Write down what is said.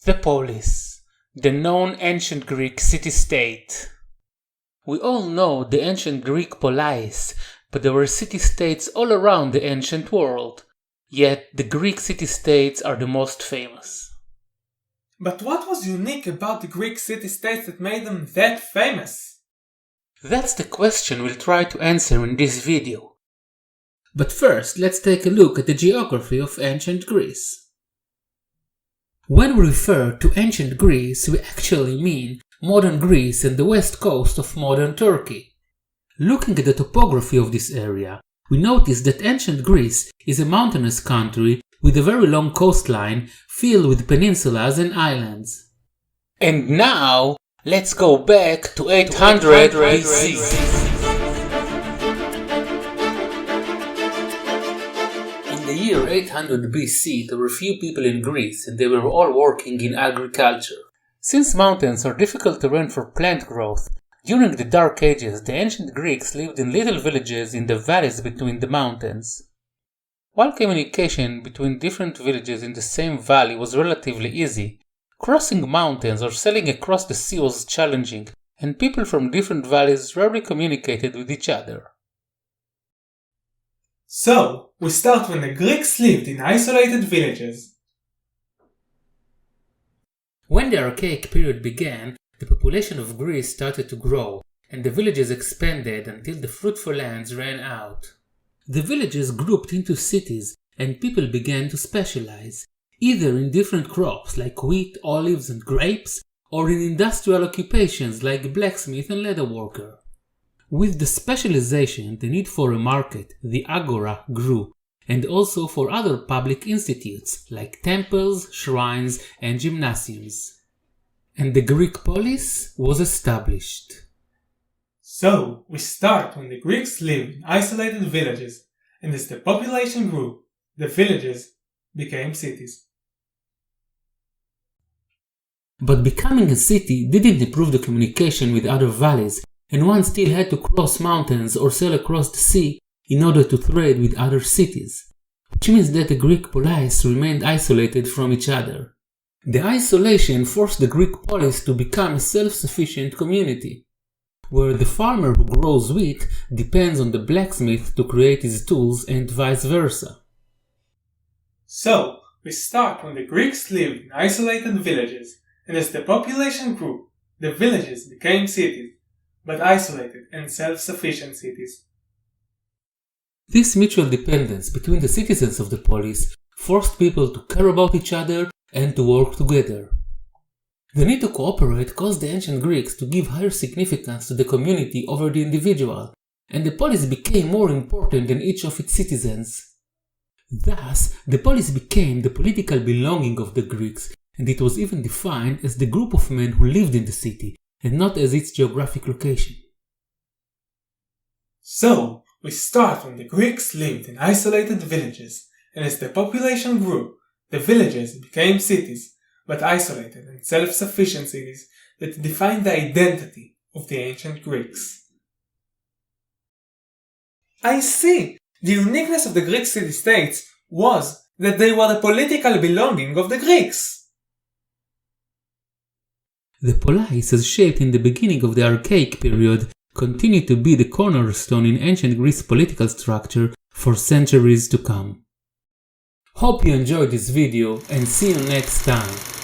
The polis, the known ancient Greek city-state. We all know the ancient Greek polis, but there were city-states all around the ancient world. Yet the Greek city-states are the most famous. But what was unique about the Greek city-states that made them that famous? That's the question we'll try to answer in this video. But first, let's take a look at the geography of ancient Greece. When we refer to ancient Greece, we actually mean modern Greece and the west coast of modern Turkey. Looking at the topography of this area, we notice that ancient Greece is a mountainous country with a very long coastline filled with peninsulas and islands. And now, let's go back to 800 BC. In the year 800 BC, there were few people in Greece and they were all working in agriculture. Since mountains are difficult terrain for plant growth, during the Dark Ages the ancient Greeks lived in little villages in the valleys between the mountains. While communication between different villages in the same valley was relatively easy, crossing mountains or sailing across the sea was challenging, and people from different valleys rarely communicated with each other. So, we start when the Greeks lived in isolated villages. When the Archaic period began, the population of Greece started to grow, and the villages expanded until the fruitful lands ran out. The villages grouped into cities, and people began to specialize, either in different crops like wheat, olives, and grapes, or in industrial occupations like blacksmith and leatherworker. With the specialization, the need for a market, the agora, grew, and also for other public institutes like temples, shrines, and gymnasiums. And the Greek polis was established. So, we start when the Greeks lived in isolated villages, and as the population grew, the villages became cities. But becoming a city didn't improve the communication with other valleys, and one still had to cross mountains or sail across the sea in order to trade with other cities, which means that the Greek polis remained isolated from each other. The isolation forced the Greek polis to become a self-sufficient community, where the farmer who grows wheat depends on the blacksmith to create his tools and vice versa. So, we start when the Greeks lived in isolated villages, and as the population grew, the villages became cities, but isolated and self-sufficient cities. This mutual dependence between the citizens of the polis forced people to care about each other and to work together. The need to cooperate caused the ancient Greeks to give higher significance to the community over the individual, and the polis became more important than each of its citizens. Thus, the polis became the political belonging of the Greeks, and it was even defined as the group of men who lived in the city, and not as its geographic location. So, we start when the Greeks lived in isolated villages, and as the population grew, the villages became cities, but isolated and self-sufficient cities that defined the identity of the ancient Greeks. I see! The uniqueness of the Greek city-states was that they were the political belonging of the Greeks. The polis, as shaped in the beginning of the Archaic period, continued to be the cornerstone in ancient Greece political structure for centuries to come. Hope you enjoyed this video and see you next time.